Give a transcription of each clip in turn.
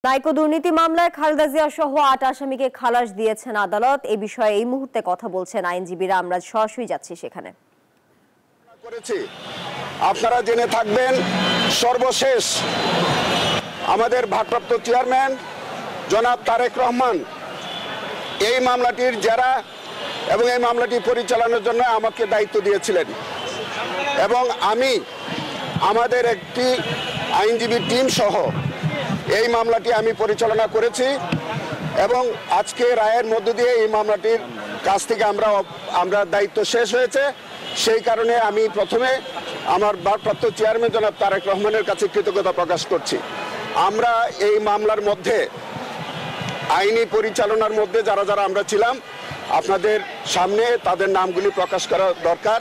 নাইকো দুর্নীতি মামলায় খালেদা জিয়া সহ ৮ আসামিকে খালাস দিয়েছেন আদালত। এই বিষয়ে এই মুহূর্তে কথা বলছেন আইনজীবীরা। আমরা সরাসরি যাচ্ছি সেখানে। আপনারা জেনে থাকবেন, সর্বশেষ আমাদের ভারপ্রাপ্ত চেয়ারম্যান জনাব তারেক রহমান এই মামলাটির জেরা এবং এই মামলাটি পরিচালনার জন্য আমাকে দায়িত্ব দিয়েছিলেন এবং আমি আমাদের একটি আইনজীবী টিম সহ এই মামলাটি আমি পরিচালনা করেছি এবং আজকে রায়ের মধ্য দিয়ে এই মামলাটির কাছ থেকে আমরা দায়িত্ব শেষ হয়েছে। সেই কারণে আমি প্রথমে আমার ভারপ্রাপ্ত চেয়ারম্যান জনাব তারেক রহমানের কাছে কৃতজ্ঞতা প্রকাশ করছি। আমরা এই মামলার মধ্যে আইনি পরিচালনার মধ্যে যারা যারা আমরা ছিলাম, আপনাদের সামনে তাদের নামগুলি প্রকাশ করা দরকার।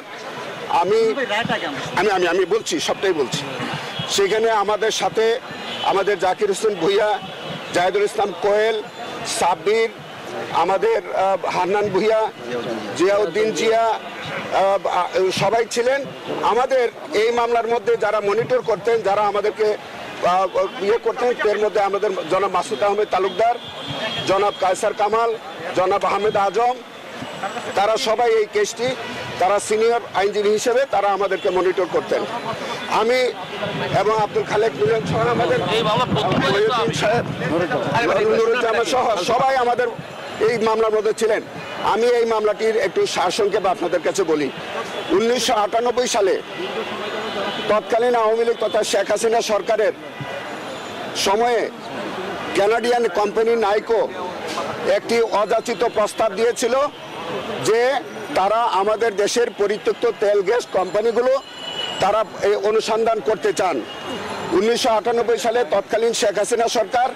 আমি বলছি, সবটাই বলছি। সেখানে আমাদের সাথে আমাদের জাকির হোসেন ভুইয়া, জাহিদুল ইসলাম কোয়েল, সাব্বির, আমাদের হান্নান ভুইয়া, জিয়াউদ্দিন জিয়া সবাই ছিলেন। আমাদের এই মামলার মধ্যে যারা মনিটর করতেন, যারা আমাদেরকে করতেন, এর মধ্যে আমাদের জনাব মাসুদ আহমেদ তালুকদার, জনাব কায়সার কামাল, জনাব আহমেদ আজম, তারা সবাই এই কেসটি তারা সিনিয়র আইনজীবী হিসেবে তারা আমাদেরকে মনিটর করতেন। আমি এবং আব্দুল খালেক মিলন সহ আমাদের নুরুজ্জামান সহ সবাই আমাদের এই মামলার মধ্যে ছিলেন। আমি এই মামলাটির একটু সারসংক্ষেপ আপনাদের কাছে বলি। 1998 সালে তৎকালীন আওয়ামী লীগ তথা শেখ হাসিনা সরকারের সময়ে কানাডিয়ান কোম্পানি নাইকো একটি অযাচিত প্রস্তাব দিয়েছিল যে তারা আমাদের দেশের পরিত্যক্ত তেল গ্যাস কোম্পানিগুলো তারা অনুসন্ধান করতে চান। 1998 সালে তৎকালীন শেখ হাসিনা সরকার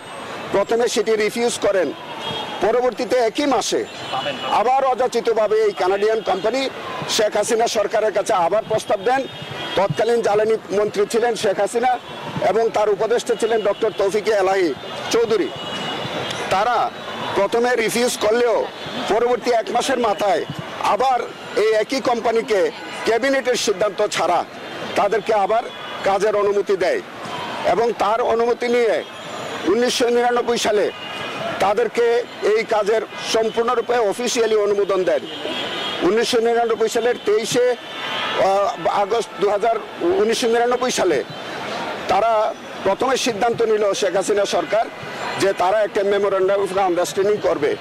প্রথমে সেটি রিফিউজ করেন। পরবর্তীতে একই মাসে আবার অযাচিতভাবে এই কানাডিয়ান কোম্পানি শেখ হাসিনা সরকারের কাছে আবার প্রস্তাব দেন। তৎকালীন জ্বালানি মন্ত্রী ছিলেন শেখ হাসিনা এবং তার উপদেষ্টা ছিলেন ডক্টর তৌফিক এলাহি চৌধুরী। তারা প্রথমে রিফিউজ করলেও পরবর্তী এক মাসের মাথায় আবার এই একই কোম্পানিকে ক্যাবিনেটের সিদ্ধান্ত ছাড়া তাদেরকে আবার কাজের অনুমতি দেয় এবং তার অনুমতি নিয়ে 1999 সালে তাদেরকে এই কাজের সম্পূর্ণরূপে অফিসিয়ালি অনুমোদন দেন। 1999 সালের 23 আগস্ট 1999 সালে তারা প্রথমে সিদ্ধান্ত নিল শেখ হাসিনা সরকার যে তারা একটা মেমোরেন্ডাম অফ আন্ডারস্ট্যান্ডিং করবে,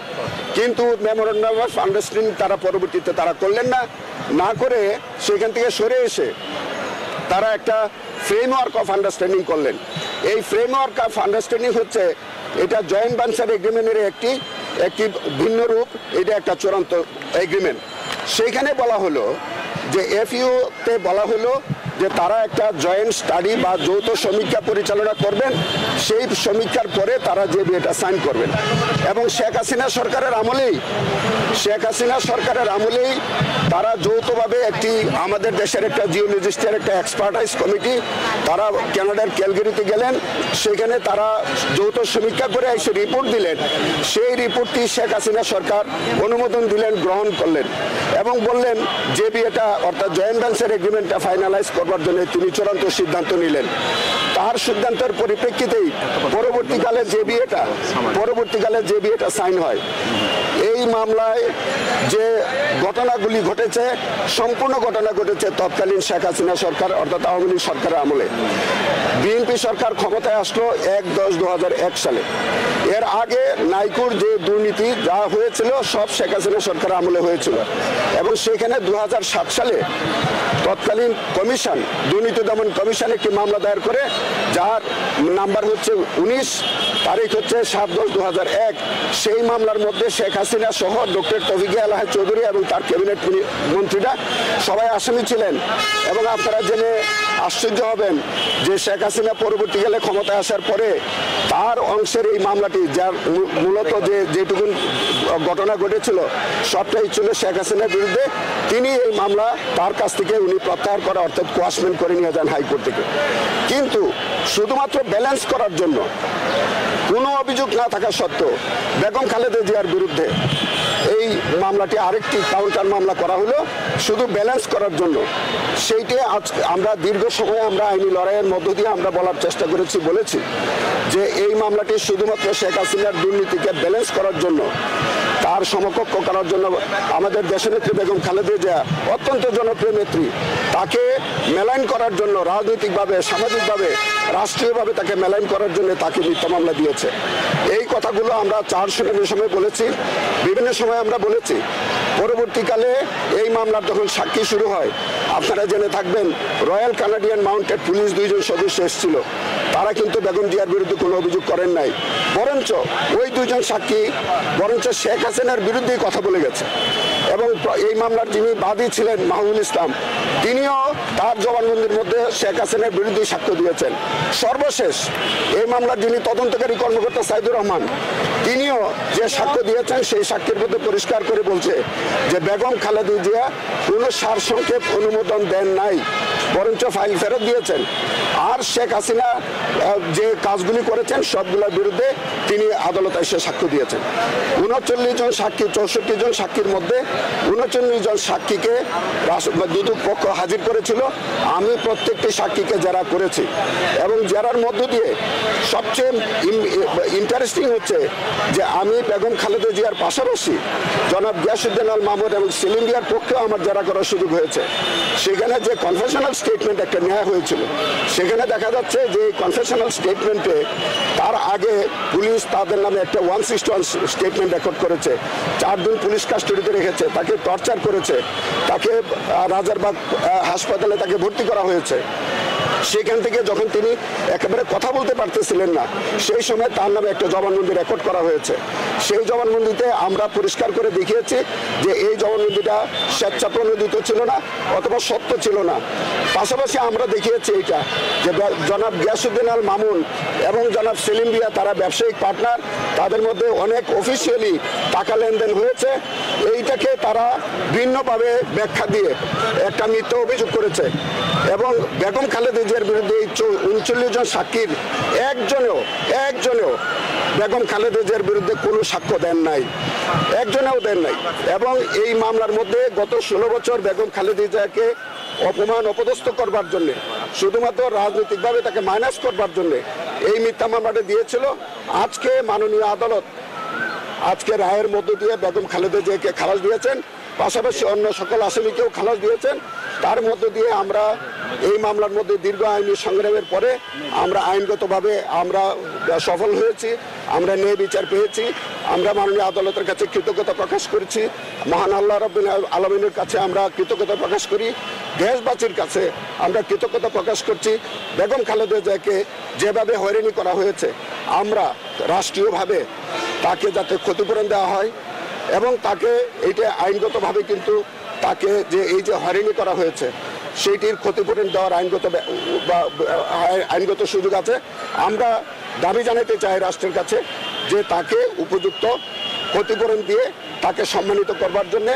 কিন্তু মেমোরেন্ডাম অফ আন্ডারস্ট্যান্ডিং তারা পরবর্তীতে তারা করলেন না করে সেখান থেকে সরে এসে তারা একটা ফ্রেমওয়ার্ক অফ আন্ডারস্ট্যান্ডিং করলেন। এই ফ্রেমওয়ার্ক অফ আন্ডারস্ট্যান্ডিং হচ্ছে এটা জয়েন্ট ভেঞ্চার এগ্রিমেন্টের একটি ভিন্ন রূপ, এটা একটা চূড়ান্ত এগ্রিমেন্ট। সেইখানে বলা হলো যে এফইউতে বলা হলো যে তারা একটা জয়েন্ট স্টাডি বা যৌথ সমীক্ষা পরিচালনা করবেন, সেই সমীক্ষার পরে তারা যে এটা সাইন করবেন। এবং শেখ হাসিনা সরকারের আমলেই তারা যৌথভাবে একটি আমাদের দেশের একটা জিওলজিস্টের একটা এক্সপার্টাইজ কমিটি তারা কানাডার ক্যালগারিতে গেলেন। সেখানে তারা যৌথ সমীক্ষা করে এসে রিপোর্ট দিলেন। সেই রিপোর্টটি শেখ হাসিনা সরকার অনুমোদন দিলেন, গ্রহণ করলেন এবং বললেন যে বিয়েটা অর্থাৎ জয়েন্ট ভেঞ্চার এগ্রিমেন্টটা ফাইনালাইজ করবার জন্য তিনি চূড়ান্ত সিদ্ধান্ত নিলেন। তার সিদ্ধান্তের পরিপ্রেক্ষিতেই পরবর্তীকালে যে বিয়েটা সাইন হয়। এই মামলায় যে ঘটনাগুলি ঘটেছে, সম্পূর্ণ ঘটনা ঘটেছে তৎকালীন শেখ হাসিনা সরকার অর্থাৎ আওয়ামী লীগ সরকারের আমলে। বিএনপি সরকার ক্ষমতায় আসলো 1/10/2001 সালে। এর আগে নাইকোর যে দুর্নীতি যা হয়েছিল সব শেখ হাসিনা সরকারের আমলে হয়েছিল এবং সেখানে 2007 সালে তৎকালীন কমিশন, দুর্নীতি দমন কমিশন একটি মামলা দায়ের করে, যার নাম্বার হচ্ছে 19, তারিখ হচ্ছে 7/10/2001। সেই মামলার মধ্যে শেখ হাসিনা সহ ডক্টর তৌফিক এলাহি চৌধুরী এবং তার ক্যাবিনেট মন্ত্রীরা সবাই আসামি ছিলেন। এবং আপনারা জেনে আশ্চর্য হবেন যে শেখ হাসিনা পরবর্তীকালে ক্ষমতায় আসার পরে তার অংশের এই মামলাটি, যার মূলত যেটুকু ঘটনা ঘটেছিল সবটাই ছিল শেখ হাসিনার বিরুদ্ধে, তিনি এই মামলা তার কাছ থেকে উনি প্রত্যাহার করা অর্থাৎ কোয়াশমেন্ট করে নিয়ে যান হাইকোর্ট থেকে। কিন্তু শুধুমাত্র ব্যালেন্স করার জন্য কোনো অভিযোগ না থাকা সত্ত্বেও বেগম খালেদা জিয়ার বিরুদ্ধে এই মামলাটি আরেকটি কাউন্টার মামলা করা হলো শুধু ব্যালেন্স করার জন্য। সেইটি আমরা দীর্ঘ সময় আমরা আইনি লড়াইয়ের মধ্য দিয়ে আমরা বলার চেষ্টা বলেছি যে এই মামলাটি শুধুমাত্র শেখ হাসিনার দুর্নীতিকে ব্যালেন্স করার জন্য, তার সমকক্ষ করার জন্য আমাদের দেশনেত্রী বেগম খালেদা জিয়া অত্যন্ত জনপ্রিয় নেত্রী, তাকে মেলাইন করার জন্য রাজনৈতিকভাবে, সামাজিকভাবে, রাষ্ট্রীয়ভাবে তাকে মেলাইন করার জন্য তাকে মিথ্যা মামলা দিয়েছে। এই কথাগুলো আমরা 4 শুনানির সময় বলেছি, বিভিন্ন সময় আমরা বলেছি। পরবর্তীকালে এই মামলার যখন সাক্ষী শুরু হয়, আপনারা জেনে থাকবেন রয়্যাল কানাডিয়ান মাউন্টেড পুলিশ 2 জন সদস্য এসেছিল। তারা কিন্তু বেগম জিয়ার বিরুদ্ধে কোনো অভিযোগ করেন নাই, বরঞ্চ ওই 2 জন সাক্ষী বরঞ্চ শেখ হাসিনার বিরুদ্ধেই কথা বলে গেছে। এবং এই মামলার যিনি বাদী ছিলেন মাহবুল ইসলাম, তিনিও তার জবানবন্দির মধ্যে শেখ হাসিনার বিরুদ্ধে সাক্ষ্য দিয়েছেন। সর্বশেষ এই মামলার যিনি তদন্তকারী কর্মকর্তা সাইদুর রহমান, তিনিও যে সাক্ষ্য দিয়েছেন সেই সাক্ষীর মধ্যে পরিষ্কার করে বলছে যে বেগম খালেদা জিয়া কোনো সারসংক্ষেপ অনুমোদন দেন নাই, বরঞ্চ ফাইল ফেরত দিয়েছেন। আর শেখ হাসিনা যে কাজগুলি করেছেন সবগুলোর বিরুদ্ধে তিনি আদালতে এসে সাক্ষ্য দিয়েছেন। 39 জন সাক্ষী, 64 জন সাক্ষীর মধ্যে 39 জন সাক্ষীকে দুদক পক্ষ হাজির করেছিল। আমি প্রত্যেকটি সাক্ষীকে জেরা করেছি এবং জেরার মধ্য দিয়ে সবচেয়ে ইন্টারেস্টিং হচ্ছে যে আমি বেগম খালেদা জিয়ার পাশাপাশি জনাব গিয়াসউদ্দিন আল মাহমুদ এবং সেলিম জিয়ার পক্ষেও আমার জেরা করার সুযোগ হয়েছে। সেখানে যে কনফেশনাল স্টেটমেন্ট একটা নেওয়া হয়েছিল, সেখানে দেখা যাচ্ছে যে কনফেশনাল স্টেটমেন্টে তার আগে পুলিশ তাদের নামে একটা 161 স্টেটমেন্ট রেকর্ড করেছে। 4 দিন পুলিশ কাস্টডিতে রেখেছে, তাকে টর্চার করেছে, তাকে রাজারবাগ হাসপাতালে তাকে ভর্তি করা হয়েছে। সেখান থেকে যখন তিনি একেবারে কথা বলতে পারতেছিলেন না, সেই সময় তার নামে একটা জবানবন্দি রেকর্ড করা হয়েছে। সেই জবানবন্দিতে আমরা পরিষ্কার করে দেখিয়েছি যে এই জবানবন্দিটা স্বেচ্ছাপ্রণোদিত ছিল না অথবা সত্য ছিল না। পাশাপাশি আমরা দেখিয়েছি এইটা যে জনাব গিয়াসউদ্দিন আল মামুন এবং জনাব সেলিম জিয়া তারা ব্যবসায়িক পার্টনার, তাদের মধ্যে অনেক অফিসিয়ালি টাকা লেনদেন হয়েছে। এইটাকে তারা ভিন্নভাবে ব্যাখ্যা দিয়ে একটা মিথ্যা অভিযোগ করেছে এবং বেগম খালেদা জিয়ার বিরুদ্ধে এই 39 জন সাক্ষীর একজনেও বেগম খালেদা জিয়ার বিরুদ্ধে কোনো সাক্ষ্য দেন নাই, একজনেও দেন নাই। এবং এই মামলার মধ্যে গত 16 বছর বেগম খালেদা জিয়াকে অপমান অপদস্থ করবার জন্য, শুধুমাত্র রাজনৈতিকভাবে তাকে মাইনাস করবার জন্য এই মিথ্যা মামলাটা দিয়েছিল। আজকে মাননীয় আদালত আজকে রায়ের মধ্য দিয়ে বেগম খালেদা জিয়াকে খালাস দিয়েছেন, পাশাপাশি অন্য সকল আসামিকেও খালাস দিয়েছেন। তার মধ্য দিয়ে আমরা এই মামলার মধ্যে দীর্ঘ আইনি সংগ্রামের পরে আমরা আইনগতভাবে আমরা সফল হয়েছি, আমরা ন্যায় বিচার পেয়েছি। আমরা মাননীয় আদালতের কাছে কৃতজ্ঞতা প্রকাশ করেছি, মহান আল্লাহ রাব্বুল আলামিনের কাছে আমরা কৃতজ্ঞতা প্রকাশ করি, দেশবাসীর কাছে আমরা কৃতজ্ঞতা প্রকাশ করছি। বেগম খালেদা জিয়াকে যেভাবে হয়রানি করা হয়েছে, আমরা রাষ্ট্রীয়ভাবে তাকে যাতে ক্ষতিপূরণ দেওয়া হয় এবং তাকে এইটা আইনগতভাবে কিন্তু তাকে যে এই যে হয়রানি করা হয়েছে সেইটির ক্ষতিপূরণ দেওয়ার আইনগত সুযোগ আছে। আমরা দাবি জানাতে চাই রাষ্ট্রের কাছে যে তাকে উপযুক্ত ক্ষতিপূরণ দিয়ে তাকে সম্মানিত করবার জন্য